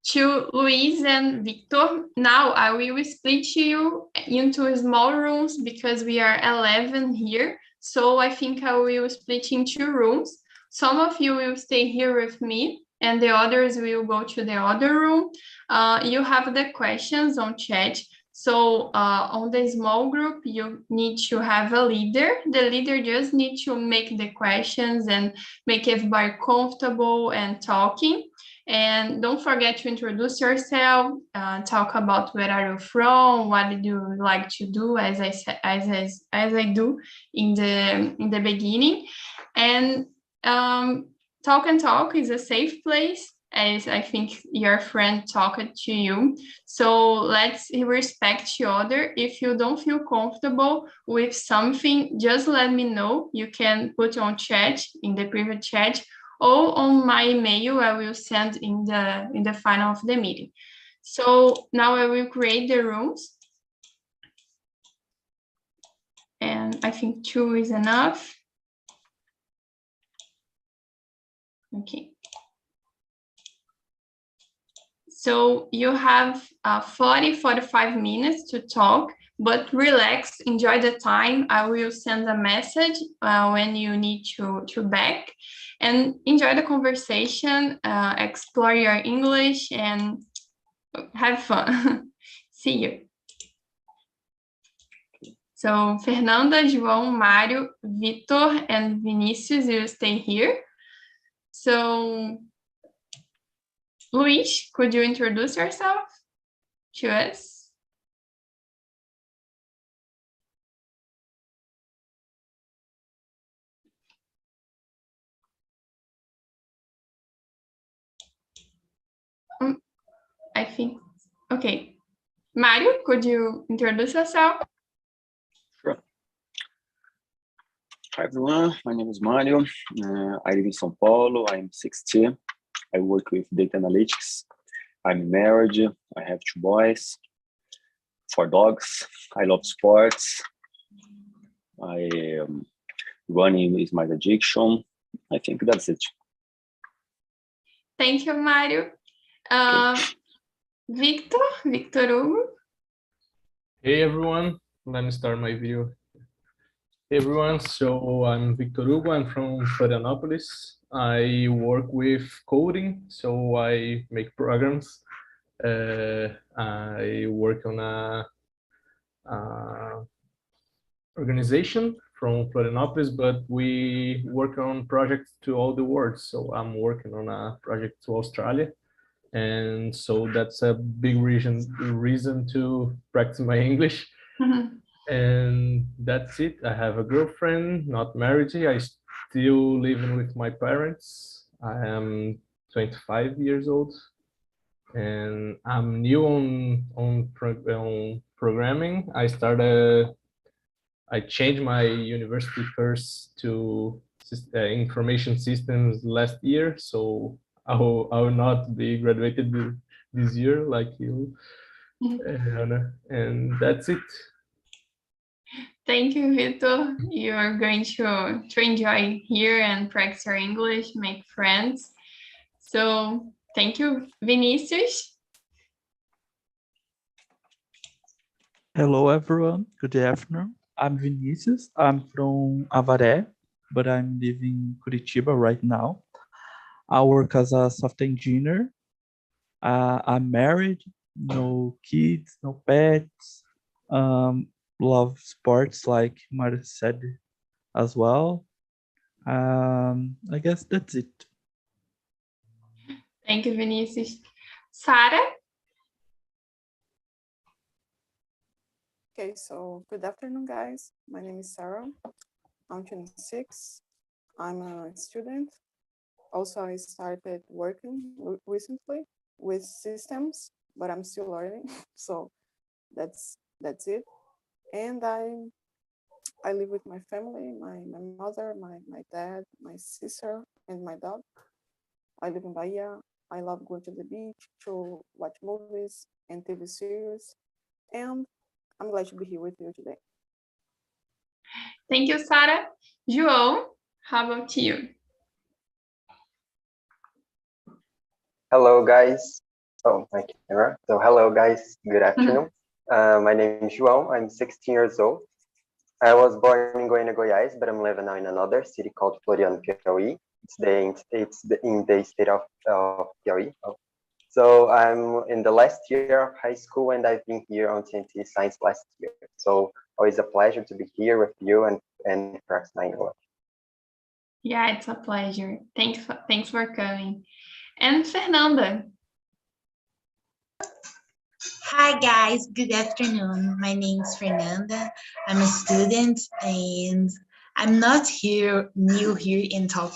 to Luis and Victor. Now I will split you into small rooms because we are 11 here. So I think I will split in 2 rooms. Some of you will stay here with me and the others will go to the other room. You have the questions on chat. So on the small group, you need to have a leader. The leader just needs to make the questions and make everybody comfortable and talking. And don't forget to introduce yourself, talk about where are you from, what did you like to do, as I do in the beginning. And talk and talk is a safe place, as I think your friend talked to you. So let's respect each other. If you don't feel comfortable with something, just let me know. You can put on chat, in the private chat, or on my email I will send in the final of the meeting. So now I will create the rooms. And I think 2 is enough. Okay. So you have 45 minutes to talk, but relax, enjoy the time. I will send a message when you need to back, and enjoy the conversation, explore your English, and have fun. See you. So Fernanda, João, Mário, Vitor, and Vinicius, you stay here. So Luis, could you introduce yourself to us? I think, okay. Mario, could you introduce yourself? Sure. Hi everyone, my name is Mario. I live in São Paulo. I'm 60. I work with data analytics. I'm married. I have 2 boys, 4 dogs. I love sports. Running is my addiction. I think that's it. Thank you, Mario. Victor Hugo. Hey everyone, let me start my video. Hey everyone, so I'm Victor Hugo. I'm from Florianopolis. I work with coding, so I make programs. I work on a organization from Florianopolis, but we work on projects to all the world. So I'm working on a project to Australia. And so that's a big reason to practice my English. Mm-hmm. And that's it. I have a girlfriend, not married. I still living with my parents. I am 25 years old, and I'm new on programming. I changed my university course to information systems last year, so I will not be graduated this year like you. And that's it. Thank you, Vitor. You're going to enjoy here and practice your English, make friends. So thank you, Vinicius. Hello, everyone. Good afternoon. I'm Vinicius. I'm from Avaré, but I'm living in Curitiba right now. I work as a software engineer. I'm married, no kids, no pets. Love sports, like Mario said as well. I guess that's it. Thank you, Vinicius. Sarah? Okay, so good afternoon, guys. My name is Sarah. I'm 26. I'm a student. Also, I started working recently with systems, but I'm still learning. So that's it. And I live with my family, my mother, my dad, my sister, and my dog. I live in Bahia. I love going to the beach to watch movies and TV series. And I'm glad to be here with you today. Thank you, Sarah. João, how about you? Hello, guys. Oh, my camera. So, hello, guys. Good afternoon. My name is João. I'm 16 years old. I was born in Goiânia, Goiás, but I'm living now in another city called Floriano, Piauí. In the state of Piauí. So I'm in the last year of high school, and I've been here on TNT Science last year. So always a pleasure to be here with you and practice my English. Yeah, it's a pleasure. Thanks for coming. And Fernanda. Hi guys, good afternoon. My name is Fernanda. I'm a student and I'm not new here in Talk,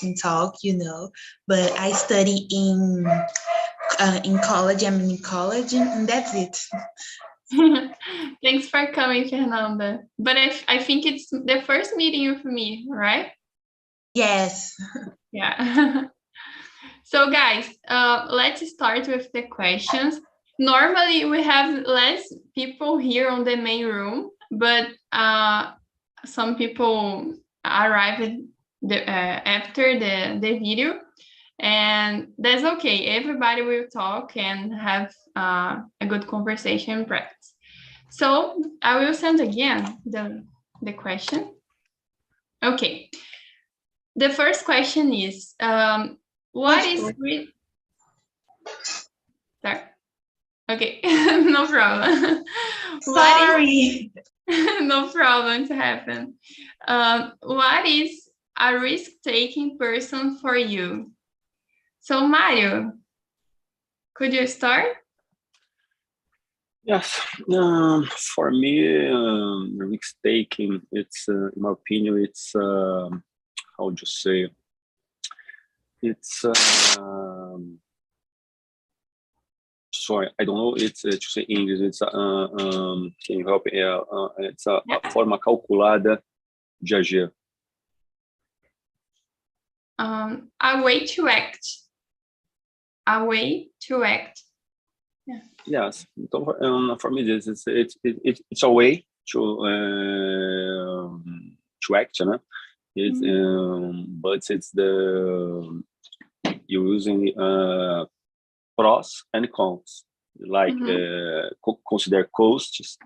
but I study in college. I'm in college and that's it. Thanks for coming, Fernanda. But I think it's the first meeting with me, right? Yes. Yeah. So guys, let's start with the questions. Normally we have less people here on the main room, but some people arrived after the video, and that's okay. Everybody will talk and have a good conversation practice. So I will send again the question. Okay. The first question is, what is... Sorry. Okay, no problem. Sorry. No problem to happen. What is a risk-taking person for you? So Mario, could you start? Yes, for me, risk-taking, it's, in my opinion, it's, how would you say, it's, sorry, I don't know, it's to say English, it's, can you help me? It's a forma calculada de agir. A way to act. A way to act. Yeah. Yes, for me, it's a way to act, né? It's, but it's you're using pros and cons, like consider costs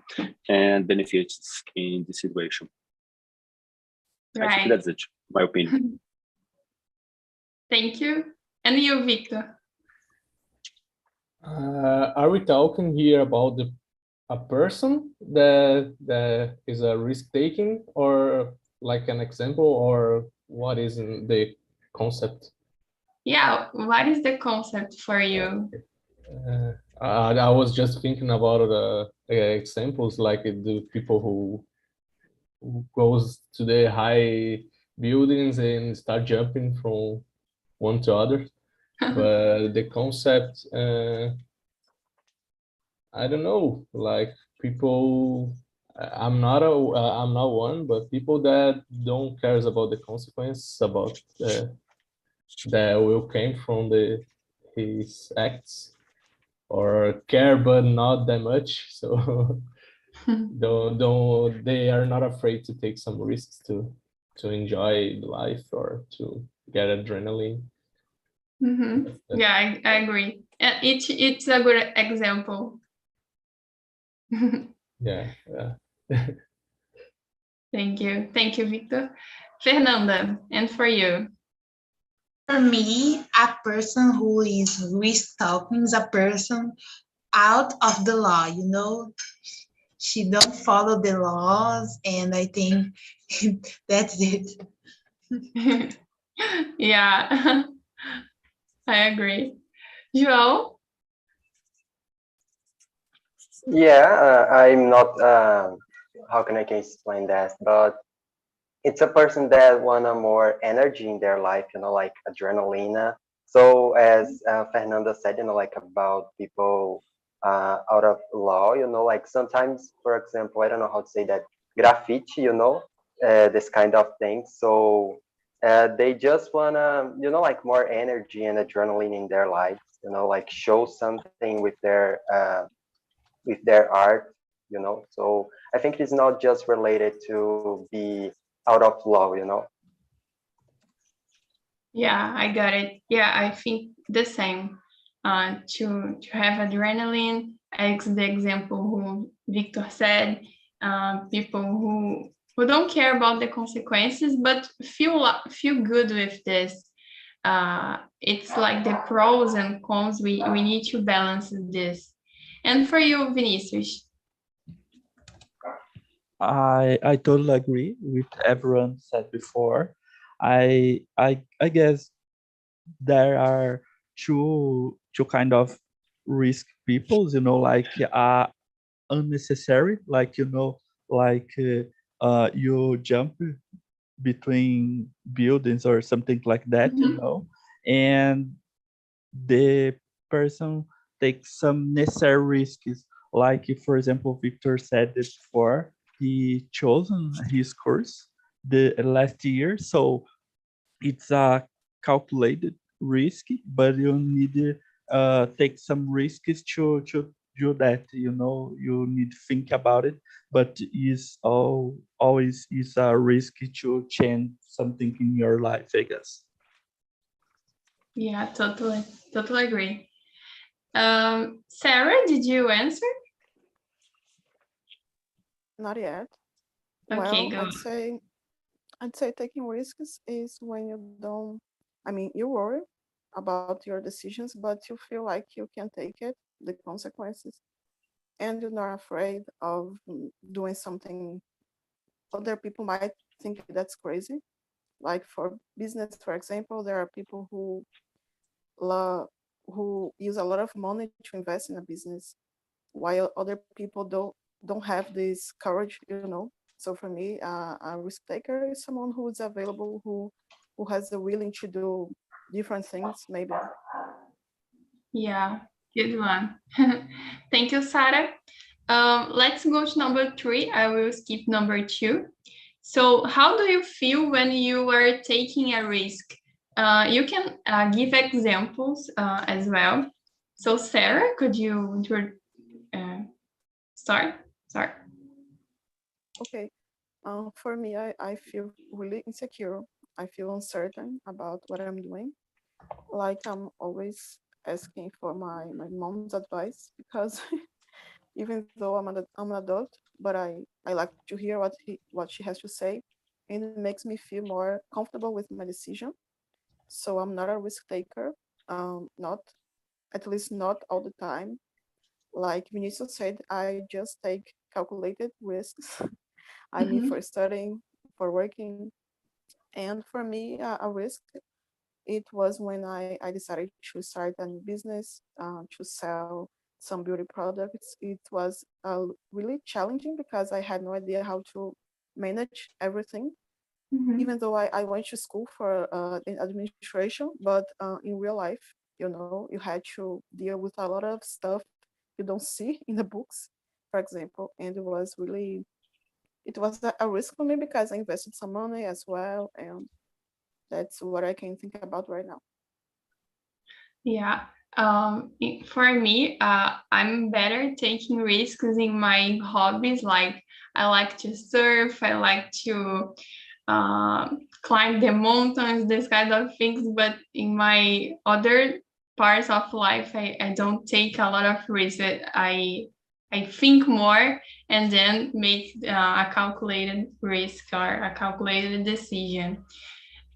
and benefits in this situation. Right. I think that's it, my opinion. Thank you. And you, Victor? Are we talking here about a person that is a risk-taking, or like an example, or what is in the concept? Yeah, what is the concept for you? I was just thinking about examples, like the people who goes to the high buildings and start jumping from one to other. But the concept, I don't know, like people, I'm not one, but people that don't cares about the consequence, about that will came from his acts, or care but not that much. So don't they are not afraid to take some risks to enjoy life or to get adrenaline. Yeah, I agree. It's a good example. Yeah. Thank you, Victor. Fernanda, and for you? For me, a person who is risk-taking is a person out of the law, She don't follow the laws, and I think that's it. Yeah, I agree. João? Yeah, I'm not, how can I explain that? But it's a person that want more energy in their life, like adrenaline. So as Fernanda said, like about people out of law, like sometimes, for example, I don't know how to say that, graffiti, this kind of thing. So they just wanna, like more energy and adrenaline in their lives, like show something with their art, So I think it's not just related to be out of law, Yeah, I got it. Yeah, I think the same. to have adrenaline. As the example who Victor said, people who don't care about the consequences, but feel good with this. It's like the pros and cons. We need to balance this. And for you, Vinicius? I totally agree with everyone said before. I guess there are two kind of risk peoples, you know, like unnecessary, like, you know, like you jump between buildings or something like that, you know, and the person takes some necessary risks. Like, if, for example, Victor said this before, he chosen his course the last year, so it's a calculated risk, but you need to take some risks to do that. You know, you need to think about it, but is always is a risk to change something in your life, I guess. Yeah, totally agree. Sarah, did you answer? Not yet. Okay, Well, go. I'd say taking risks is when you don't, I mean, you worry about your decisions, but you feel like you can take it, the consequences, and you're not afraid of doing something other people might think that's crazy. Like for business, for example, there are people who use a lot of money to invest in a business, while other people don't have this courage, you know. So for me, a risk taker is someone who is available, who has the willing to do different things, maybe. Yeah, good one. Thank you, Sarah. Let's go to number 3. I will skip number 2. So how do you feel when you are taking a risk? You can give examples as well. So Sarah, could you start? Sorry. Okay. For me, I feel really insecure. I feel uncertain about what I'm doing. Like I'm always asking for my mom's advice because even though I'm an adult, but I like to hear what she has to say, and it makes me feel more comfortable with my decision. So I'm not a risk taker, not at least not all the time. Like Vinicius said, I just take calculated risks. I mean, for studying, for working, and for me, a risk. It was when I decided to start a new business, to sell some beauty products. It was really challenging because I had no idea how to manage everything, even though I went to school for in administration, but in real life, you know, you had to deal with a lot of stuff you don't see in the books, for example. And it was a risk for me because I invested some money as well. And that's what I can think about right now. Yeah. For me, I'm better taking risks in my hobbies. Like I like to surf, I like to climb the mountains, this kind of things. But in my other parts of life, I don't take a lot of risks. I think more and then make a calculated risk or a calculated decision.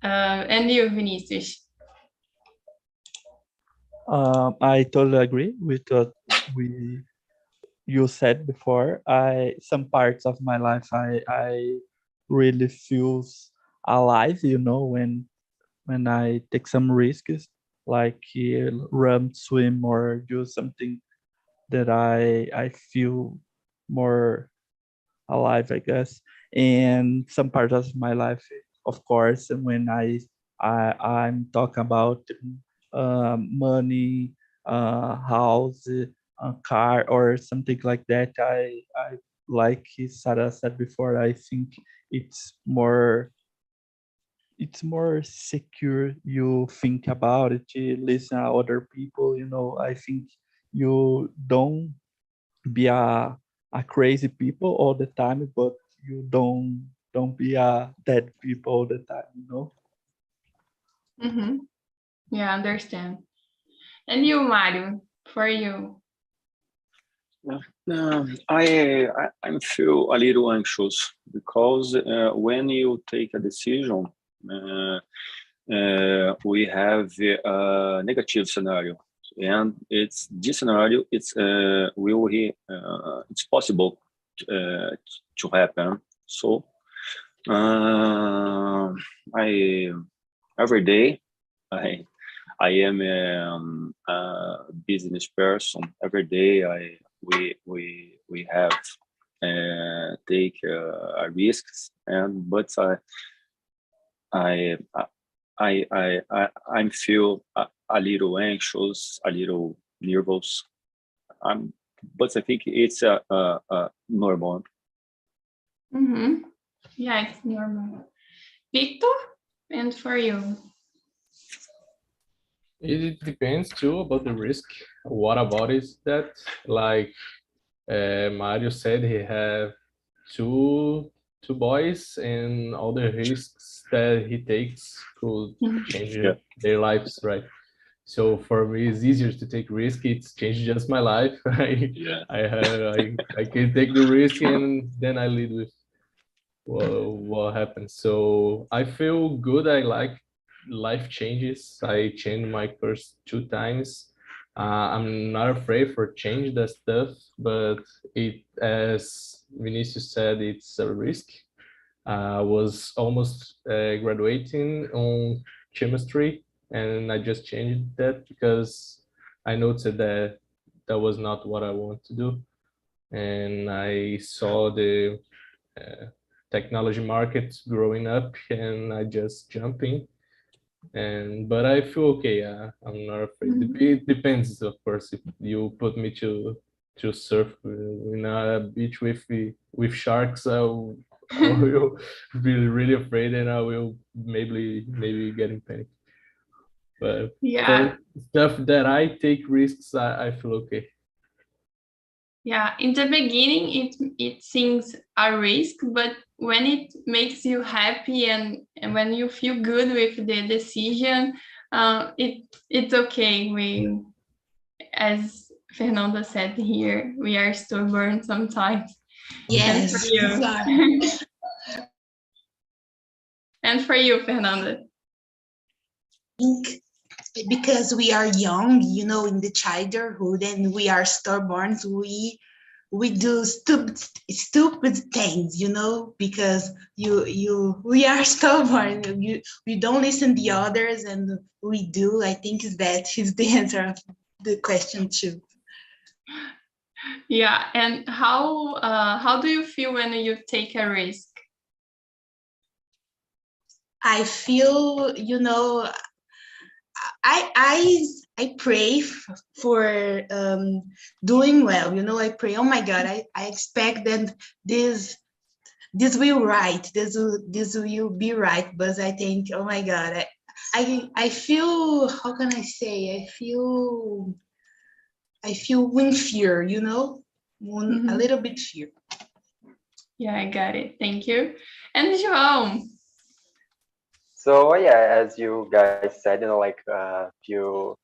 And you, Vinicius? I totally agree with what you said before. Some parts of my life I really feels alive, you know, when I take some risks, like run, swim, or do something that I feel more alive, I guess. And some part of my life, of course, when I'm talking about money, house, car, or something like that. I like Sarah said before. I think it's more secure. You think about it, you listen to other people. You know, I think you don't be a crazy people all the time, but you don't be a dead people all the time, you know. Yeah, understand. And you, Mario, for you? I feel a little anxious because when you take a decision, we have a negative scenario, and this scenario. It's possible to happen. So every day I am a business person. Every day we have take risks, but I feel a little anxious, a little nervous. But I think it's normal. Yeah, it's normal. Victor, and for you? It depends too about the risk. What about is that, like Mario said, he have two boys, and all the risks that he takes could change their lives, right? So for me, it's easier to take risk. It's changed just my life. I can take the risk, and then I lead with what happens. So I feel good. I like life changes. I changed my course 2 times. I'm not afraid for change that stuff, but it, as Vinicius said, it's a risk. I was almost graduating on chemistry, and I just changed that because I noticed that that was not what I want to do, and I saw the technology market growing up, and I just jump in. But I feel okay. I'm not afraid. It depends, of course. If you put me to surf in a beach with sharks, I will be really afraid, and I will maybe get in panic. But for stuff that I take risks, I feel okay. Yeah, in the beginning, it seems a risk, but when it makes you happy and when you feel good with the decision, it's okay. We, as Fernanda said here, we are stubborn sometimes. Yes. And for you, Fernanda? I think because we are young, you know, in the childhood, and we are stubborn, we do stupid things, you know, because we are stubborn. We don't listen to the others, and we do. I think that is the answer of the question too. Yeah, and how do you feel when you take a risk? I feel, you know, I pray for doing well. You know, I pray, oh my God, I expect that this will right, this will be right. But I think, oh my God, I feel, how can I say? I feel with fear, you know, a little bit fear. Yeah, I got it. Thank you. And João? So yeah, as you guys said, you know, like I feel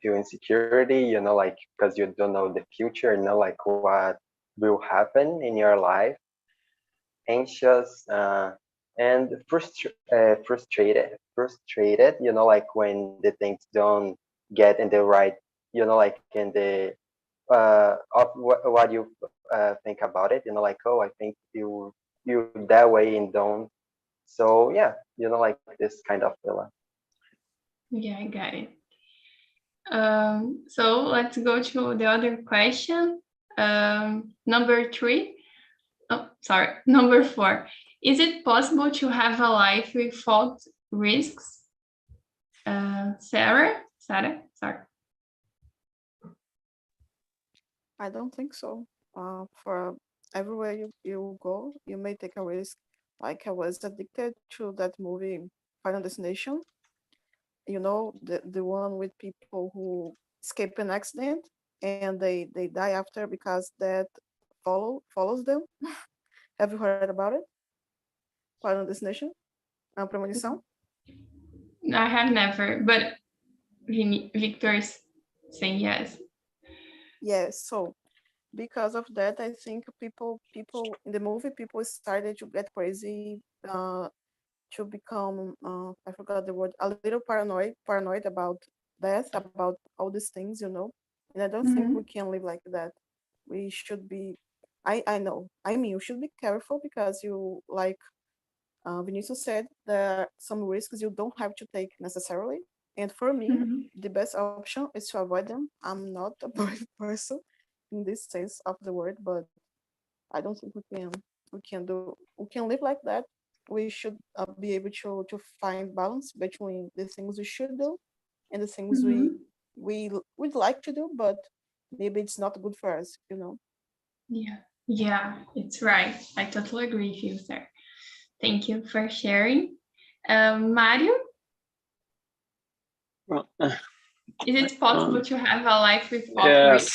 insecurity, you know, like because you don't know the future, you know, like what will happen in your life, anxious and frustrated, you know, like when the things don't get in the right, you know, like in the of what you think about it, you know, like, oh, I think you that way and don't. So yeah, you know, like this kind of feeling. Yeah, I got it. So let's go to the other question. Number 3. Oh, sorry. Number 4. Is it possible to have a life without risks? Sarah, sorry. I don't think so. For everywhere you go, you may take a risk. Like I was addicted to that movie, Final Destination. You know, the one with people who escape an accident and they die after because that follows them. Have you heard about it? Final Destination? Premonição? I have never, but Victor's. say yes. Yes, so because of that, I think people in the movie, people started to get crazy, to become, I forgot the word, a little paranoid about death, about all these things, you know. And I don't think we can live like that. We should be, I know, I mean, you should be careful because you, like Vinicius said, there are some risks you don't have to take necessarily. And for me, the best option is to avoid them. I'm not a brave person in this sense of the word, but I don't think we can live like that. We should be able to find balance between the things we should do and the things we would like to do, but maybe it's not good for us, you know. Yeah, it's right. I totally agree with you, sir. Thank you for sharing. Mario, Well, is it possible to have a life without yes. risk?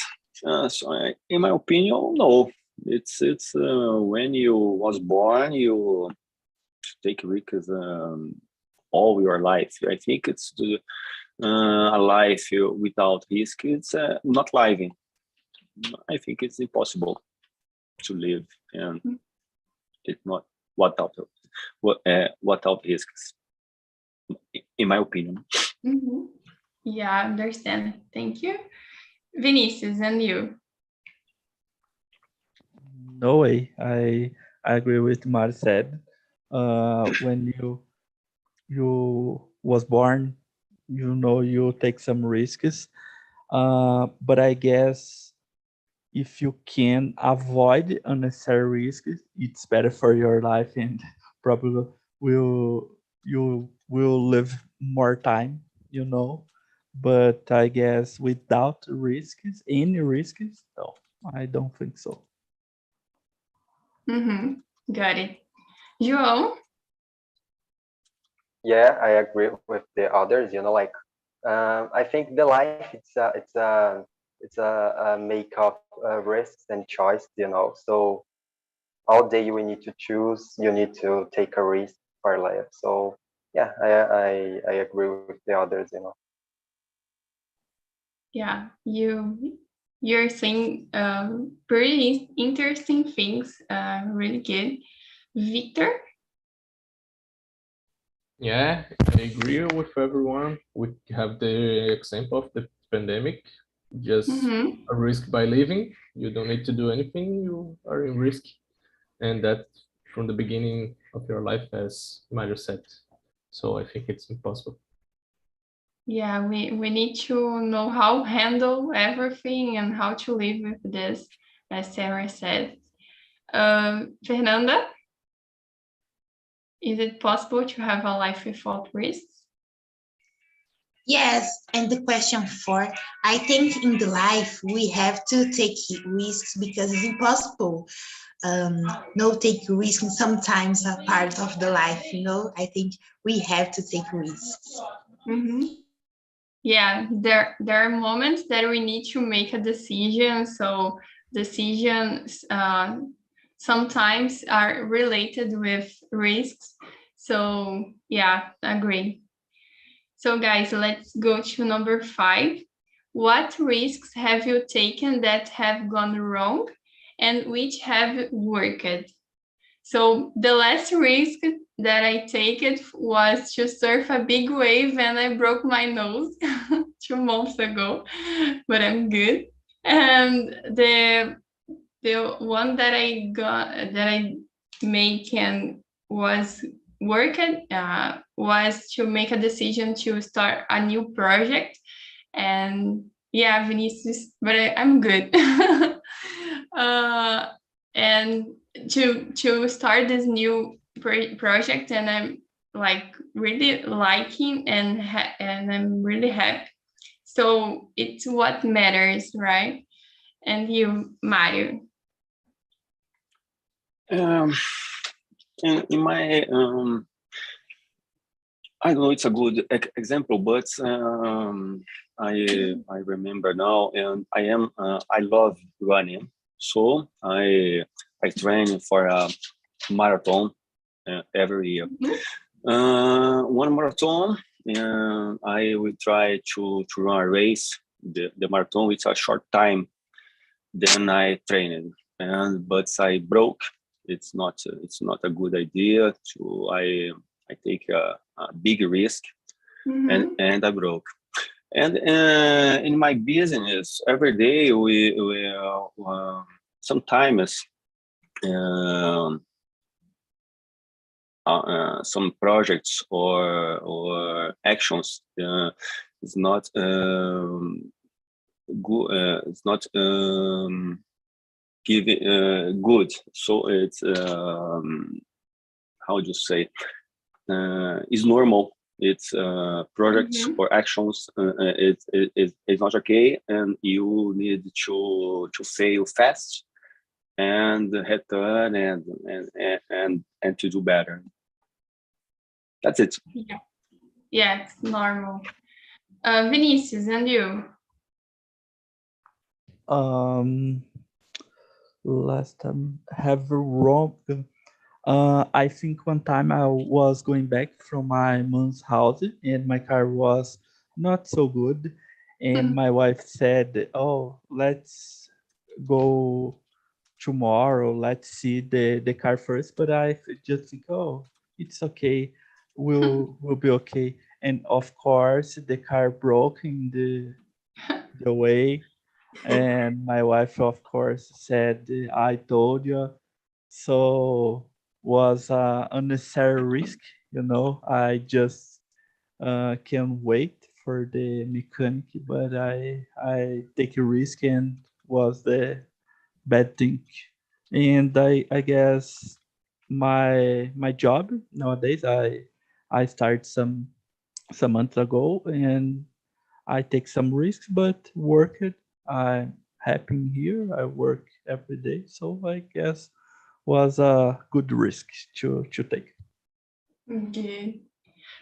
So in my opinion, no. It's when you was born, you take risks all your life. I think it's a life without risk. It's not living. I think it's impossible to live, and it's not without risks. In my opinion. Yeah, I understand. Thank you. Vinicius, and you? No way. I agree with Mar said. When you was born, you know you take some risks. But I guess if you can avoid unnecessary risks, it's better for your life and probably you will live more time, you know. But I guess without risks, any risks, no, I don't think so. Got it. João? Yeah, I agree with the others. You know, like I think the life it's a make of risks and choice. You know, so all day we need to choose. You need to take a risk for life. So yeah, I agree with the others. You know. Yeah, you're saying pretty interesting things. Really good. Victor? Yeah, I agree with everyone. We have the example of the pandemic, just a risk by living. You don't need to do anything, you are in risk. And that from the beginning of your life, as Mario said. So I think it's impossible. Yeah, we need to know how to handle everything and how to live with this, as Sarah said. Fernanda? Is it possible to have a life without risks? Yes, and the question 4, I think in the life we have to take risks because it's impossible. No take risks sometimes a part of the life, you know. I think we have to take risks. Yeah, there are moments that we need to make a decision. So decisions sometimes are related with risks. So yeah, agree. So guys, let's go to number 5. What risks have you taken that have gone wrong and which have worked? So the last risk that I take it was to surf a big wave and I broke my nose 2 months ago, but I'm good. And the one that I made and was working was to make a decision to start a new project. And yeah, Vinicius, but I'm good. And to start this new project, and I'm like really liking and I'm really happy. So it's what matters, right? And you, Mario? In my I don't know, it's a good example, but I remember now, and I love running, so I train for a marathon every year. One marathon, I will try to run a race the marathon. It's a short time. Then I trained, but I broke. It's not a good idea to. I take a big risk, and I broke. And in my business, every day we sometimes some projects or actions is not good. It's not giving good. So it's how do you say? Is normal. It's projects or actions. It's not okay, and you need to fail fast and return and to do better. That's it. Yeah, it's normal. Vinicius, and you? Last time have wrong. I think one time I was going back from my mom's house and my car was not so good, and my wife said, "Oh, let's go tomorrow. Let's see the car first." But I just think, "Oh, it's okay. We'll be okay." And of course, the car broke in the way, and my wife, of course, said, "I told you." So was a unnecessary risk, I just can wait for the mechanic, but I take a risk and was the bad thing. And I guess my job nowadays, I start some months ago, and I take some risks, but work it. I'm happy here. I work every day, so I guess was a good risk to take. Okay.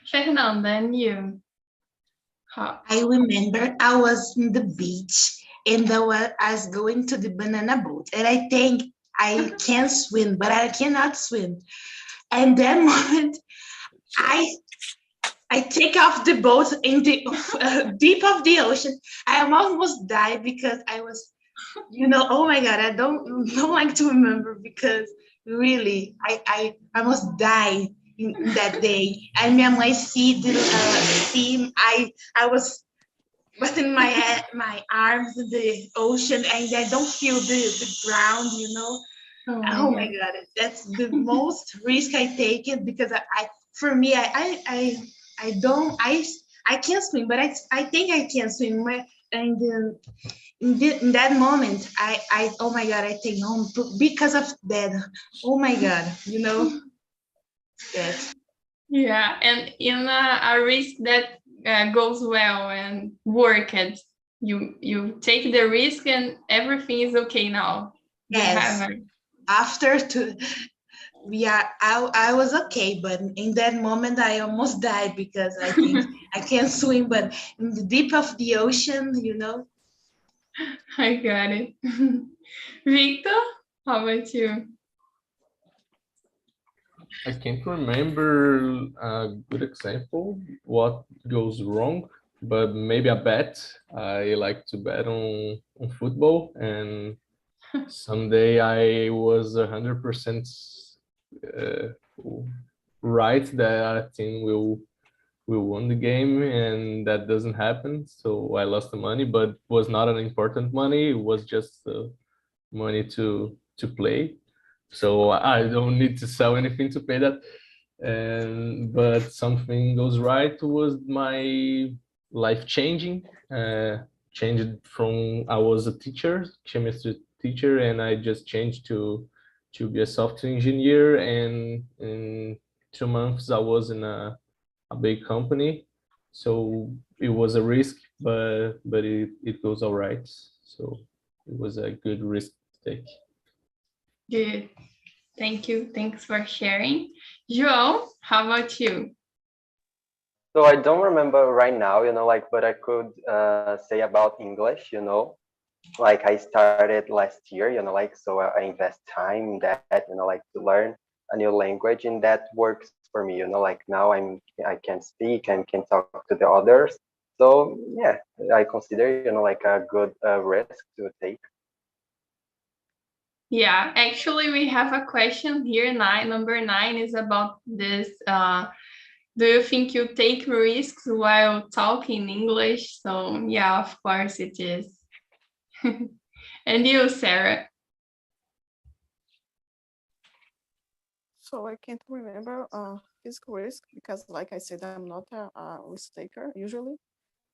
Fernanda, and you? I remember I was in the beach and I was going to the banana boat, and I think I can swim, but I cannot swim. And that moment, I take off the boat in the deep of the ocean. I almost died because I was, oh my God, I don't like to remember, because really, I almost died in that day. And my mom see I was putting my arms in the ocean, and I don't feel the ground, Oh my God, that's the most risk I take it, because for me, I don't, I can't swim, but I think I can swim. And in that moment, oh my God, I think, because of that, oh my God, that. Yeah, and in a risk that goes well and work it, you take the risk and everything is okay now. Yes. I was okay, but in that moment I almost died, because I think I can't swim, but in the deep of the ocean, I got it. Victor, how about you? I can't remember a good example what goes wrong, but maybe a bet. I like to bet on football, and someday I was 100% right that our team will win the game, and that doesn't happen. So I lost the money, but it was not an important money. It was just money to play. So I don't need to sell anything to pay that. But something goes right was my life changing. Changed from, I was a teacher, chemistry teacher, and I just changed to be a software engineer. And in 2 months I was in a big company. So it was a risk, but it goes all right. So it was a good risk to take. Good. Thank you. Thanks for sharing. João, how about you? So I don't remember right now, but I could say about English, like I started last year, so I invest time in that, to learn a new language, and that works for me, like now I can speak and can talk to the others. So yeah, I consider, like a good risk to take. Yeah, actually, we have a question here. Number 9 is about this. Do you think you take risks while talking English? So yeah, of course it is. And you, Sarah? So I can't remember physical risk because, like I said, I'm not a risk taker usually.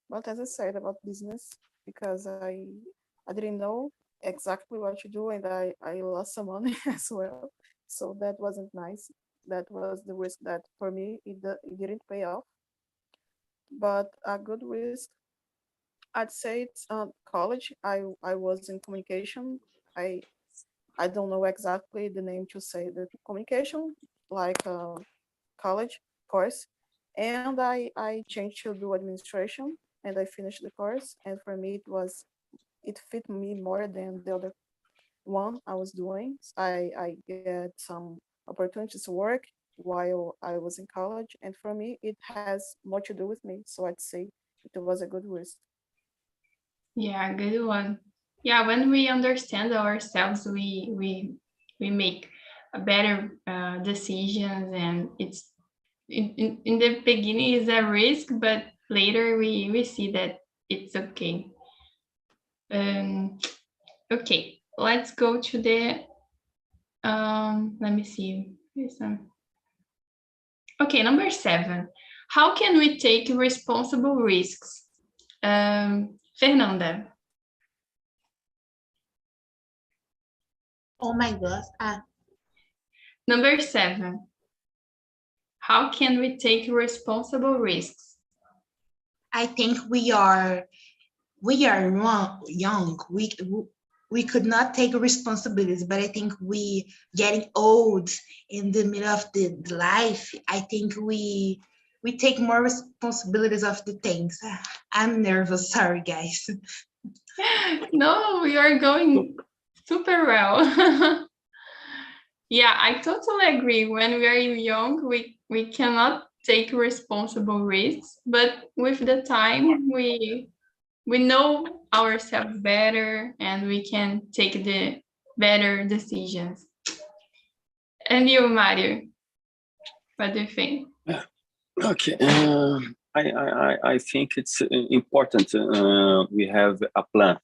But as I said about business, because I didn't know exactly what to do, and I lost some money as well. So that wasn't nice. That was the risk that for me it didn't pay off. But a good risk, I'd say it's college. I was in communication. I I don't know exactly the name to say the communication, like college course, and I changed to do administration, and I finished the course. And for me, it fit me more than the other one I was doing. I get some opportunities to work while I was in college, and for me, it has more to do with me. So I'd say it was a good risk. Yeah, good one. Yeah, when we understand ourselves, we make a better decisions, and it's in the beginning is a risk, but later we see that it's okay. Okay, let's go to the let me see. Okay, number 7. How can we take responsible risks? Fernanda. Oh my gosh. Number 7. How can we take responsible risks? I think we are young. We could not take responsibilities, but I think we getting old in the middle of the life. I think we take more responsibilities of the things. I'm nervous. Sorry, guys. No, we are going super well. Yeah, I totally agree. When we are young, we cannot take responsible risks, but with the time, we know ourselves better and we can take the better decisions. And you, Mario, what do you think? Okay, I think it's important we have a plan,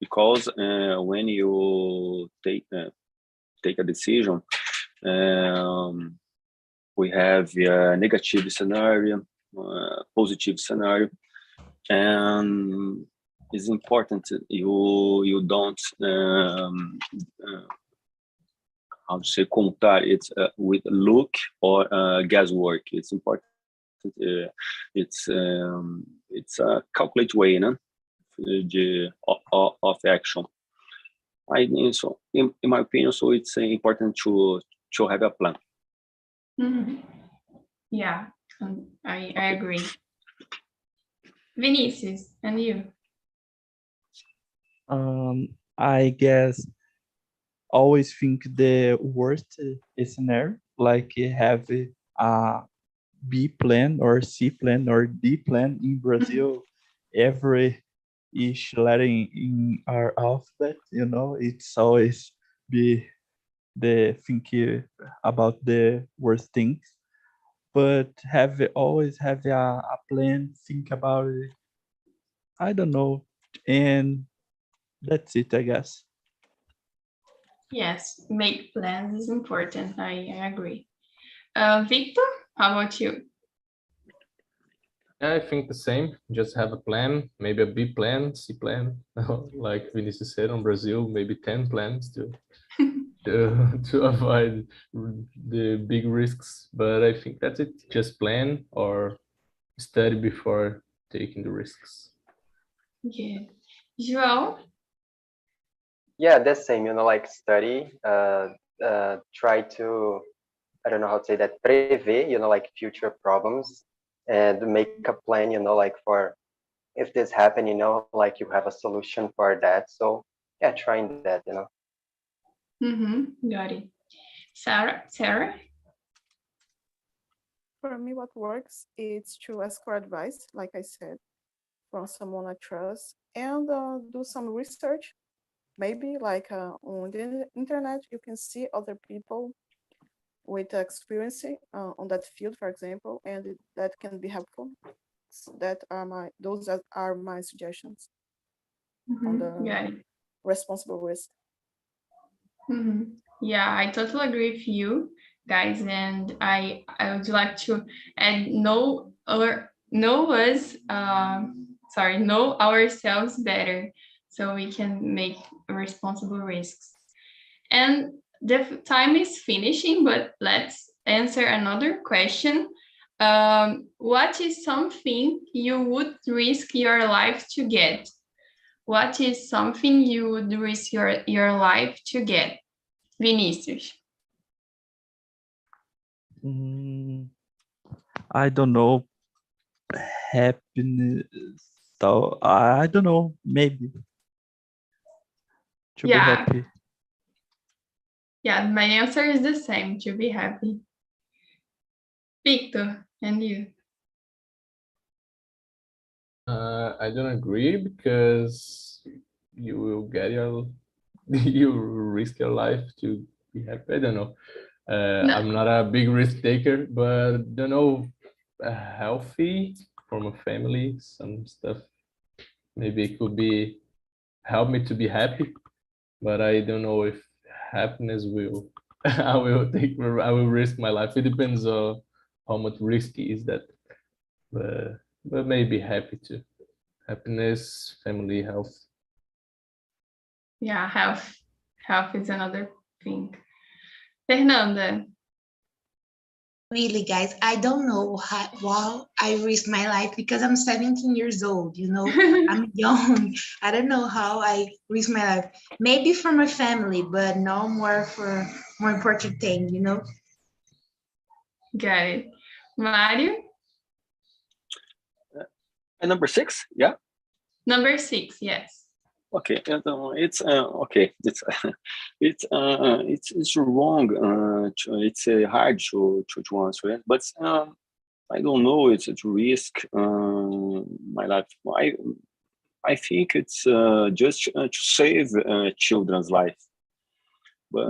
because when you take a decision, we have a negative scenario, positive scenario, and it's important you don't how to say contar it with luck or guesswork. It's important. It's a calculated way, no? Of action. I think so. In my opinion, so it's important to have a plan. Yeah, I agree. Vinicius, and you? I guess always think the worst scenario, like have a B plan or C plan or D plan in Brazil. Every each letter in our alphabet, it's always be the thinking about the worst things, but always have a plan, think about it. I don't know, and that's it, I guess. Yes, make plans is important. I agree. Victor, how about you? I think the same. Just have a plan, maybe a B plan, C plan, like Vinicius said on Brazil, maybe 10 plans to avoid the big risks. But I think that's it. Just plan or study before taking the risks. Yeah. João? Yeah, the same, like study, try to, I don't know how to say that, prever, like future problems, and make a plan, like for if this happen, like you have a solution for that. So yeah, trying that, Got it. Sarah? for me, what works is to ask for advice, like I said, from someone I trust, and do some research. Maybe like on the internet, you can see other people with experience on that field, for example, and that can be helpful. So those are my suggestions on the Yeah. responsible risk. Yeah, I totally agree with you guys, and I would like to add know ourselves better so we can make responsible risks. And the time is finishing, but let's answer another question. What is something you would risk your life to get? What is something you would risk your life to get? Vinicius. I don't know. Happiness. So I don't know. Maybe to be happy. Yeah, my answer is the same, to be happy. Victor, and you? I don't agree because you will get you risk your life to be happy. I don't know. No. I'm not a big risk taker, but don't know, healthy from a family, some stuff. Maybe it could be help me to be happy, but I don't know if happiness will. I will risk my life. It depends on how much risky is that, but maybe happy too. Happiness, family, health. Yeah, health is another thing. Fernanda. Really, guys, I don't know how I risk my life because I'm 17 years old, you know, I'm young. I don't know how I risk my life. Maybe for my family, but no more for more important thing, you know. Got it. Mario? And number 6, yeah? Number 6, yes. Okay, it's okay. It's wrong. It's hard to answer it, but I don't know. It's to risk my life. I think it's just to save children's life, but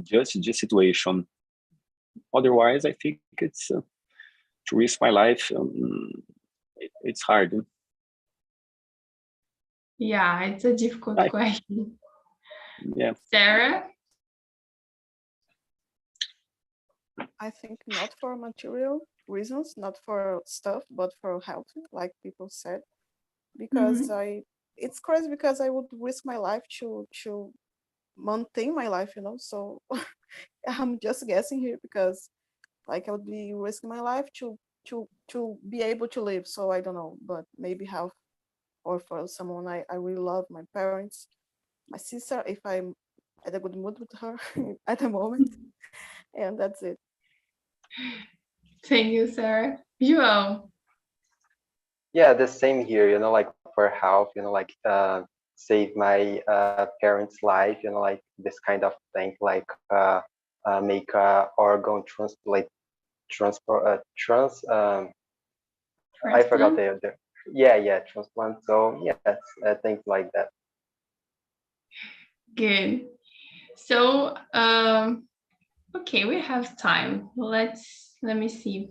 just situation. Otherwise, I think it's to risk my life. It's hard. Yeah, it's a difficult question. Yeah. Sarah? I think not for material reasons, not for stuff, but for health, like people said. Because it's crazy because I would risk my life to maintain my life, you know. So I'm just guessing here because like I would be risking my life to be able to live. So I don't know, but maybe health, or for someone I really love, my parents, my sister, if I'm at a good mood with her at the moment. And that's it. Thank you, Sarah. João? Yeah, the same here, you know, like for health, you know, like save my parents' life, you know, like this kind of thing, like make organ transport I forgot the yeah, transplant. So yes, things like that. Good. So okay, we have time. Let me see.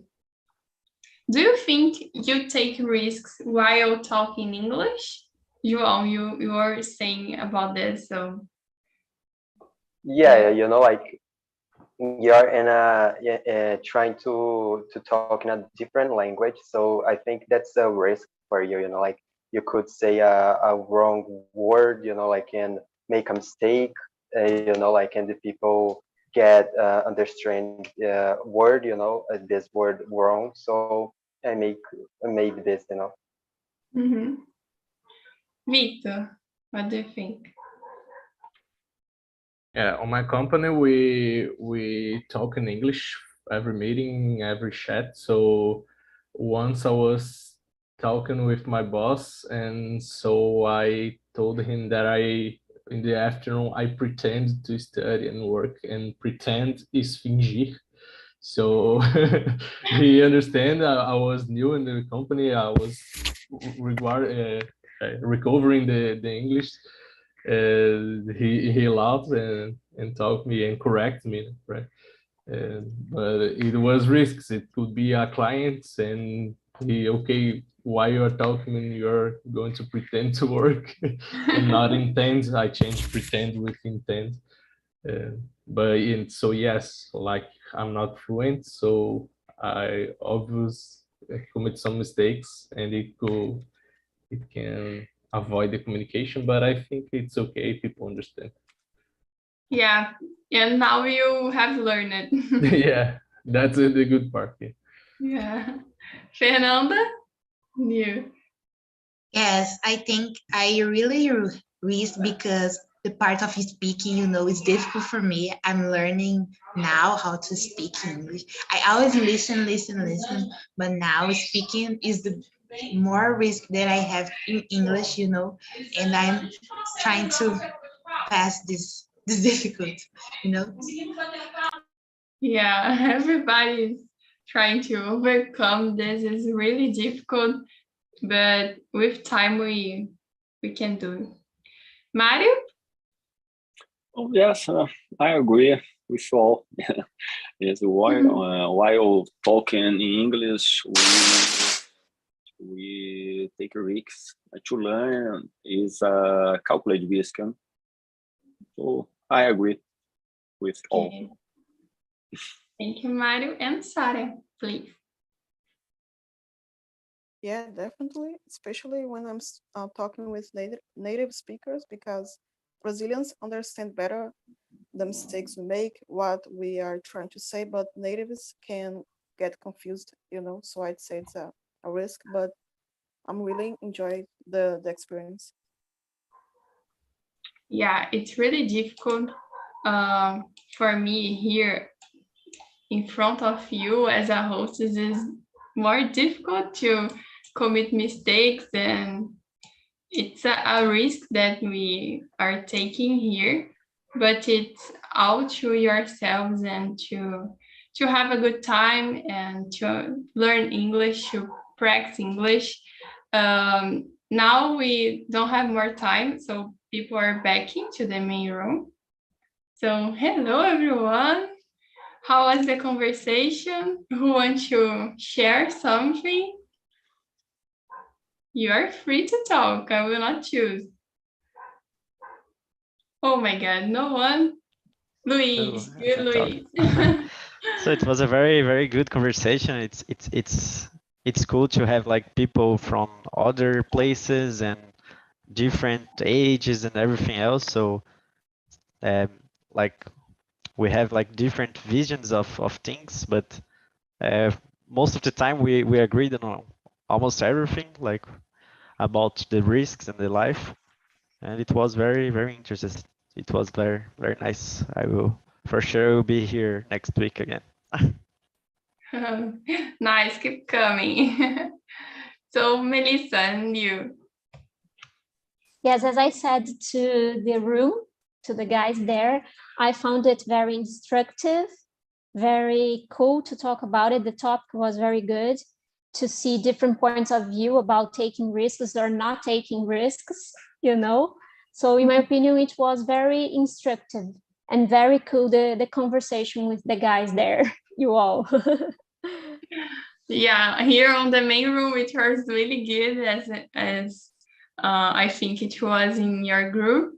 Do you think you take risks while talking English? João, you were saying about this, so Yeah, you know, like you're in a trying to talk in a different language, so I think that's a risk for you, you know, like you could say a wrong word, you know, like and make a mistake, you know, like and the people get understand word, you know, this word wrong, so I made this, you know. Victor, what do you think? Yeah, on my company, we talk in English every meeting, every chat. So once I was talking with my boss, and so I told him that in the afternoon, I pretend to study and work, and pretend is fingir. So he understand I was new in the company. I was recovering the English. He laughed and taught me and correct me, right? But it was risks. It could be a client and he, okay, why you are talking when you're going to pretend to work and not intend. I changed pretend with intent. So yes, like I'm not fluent, so I obviously commit some mistakes and it can avoid the communication, but I think it's okay, people understand. Yeah, and now you have learned it. Yeah, that's the good part. Yeah. Yeah. Fernanda? You. Yes, I think I really risk because the part of speaking, is difficult for me. I'm learning now how to speak English. I always listen, but now speaking is the more risk that I have in English, and I'm trying to pass this difficult, you know. Yeah, everybody's trying to overcome this. Is really difficult, but with time we can do it. Mario? Oh, yes, I agree with you all. Yes, while talking in English, we take risks to learn is a calculated risk. So I agree with all. Okay. Thank you, Mario. And Sarah, please. Yeah, definitely, especially when I'm talking with native speakers, because Brazilians understand better the mistakes we make, what we are trying to say, but natives can get confused, so I'd say it's a risk, but I'm really enjoy the experience. Yeah, it's really difficult for me here in front of you as a host. It is more difficult to commit mistakes, and it's a risk that we are taking here, but it's all to yourselves and to have a good time and to learn English, to practice English. Now we don't have more time, so people are back into the main room. So hello everyone. How was the conversation? Who wants to share something? You are free to talk. I will not choose. Oh my God, no one? Luis, So, good I can Luis. talk. So it was a very, very good conversation. It's cool to have like people from other places and different ages and everything else. So um, like we have like different visions of things, but most of the time we agreed on almost everything, like about the risks and the life, and it was very, very interesting. It was very, very nice. I will for sure will be here next week again. Nice, keep coming. So Melissa, and you? Yes, as I said to the room, to the guys there, I found it very instructive, very cool to talk about it. The topic was very good to see different points of view about taking risks or not taking risks, So in my opinion, it was very instructive and very cool, the conversation with the guys there, you all. Yeah, here on the main room, it was really good as I think it was in your group.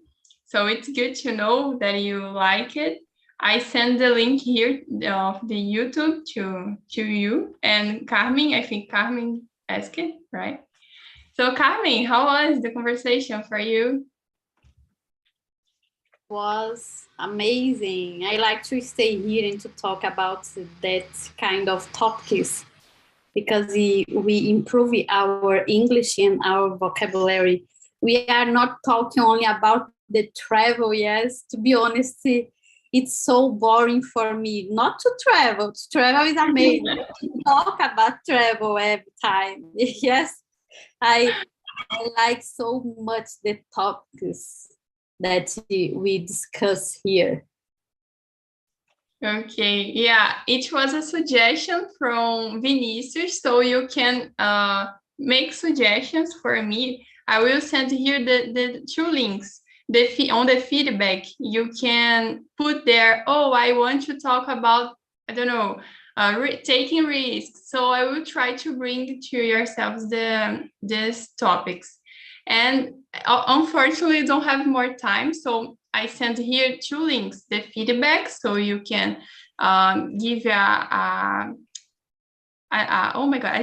So it's good to know that you like it. I send the link here of the YouTube to you. And Carmen, I think Carmen asked it, right? So Carmen, how was the conversation for you? Was amazing. I like to stay here and to talk about that kind of topics because we improve our English and our vocabulary. We are not talking only about the travel, yes. To be honest, it's so boring for me not to travel. To travel is amazing. To talk about travel every time. Yes, I like so much the topics that we discuss here. Okay, yeah, it was a suggestion from Vinicius, so you can make suggestions for me. I will send here the two links. On the feedback, you can put there, oh, I want to talk about, I don't know, taking risks. So I will try to bring to yourselves these topics. And unfortunately, I don't have more time, so I sent here two links, the feedback, so you can give a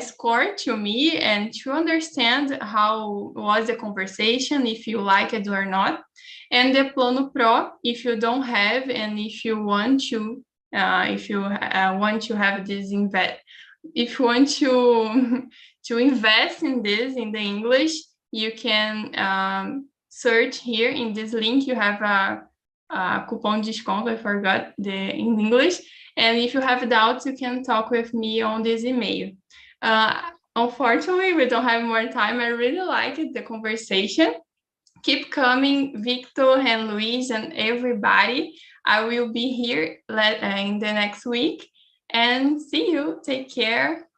score to me and to understand how was the conversation, if you like it or not. And the Plano Pro, if you don't have, and if you want to, want to have this if you want to invest in this, in the English, you can search here in this link. You have a coupon discount, I forgot in English. And if you have doubts, you can talk with me on this email. Unfortunately, we don't have more time. I really liked the conversation. Keep coming, Victor and Luis and everybody. I will be here in the next week. And see you. Take care.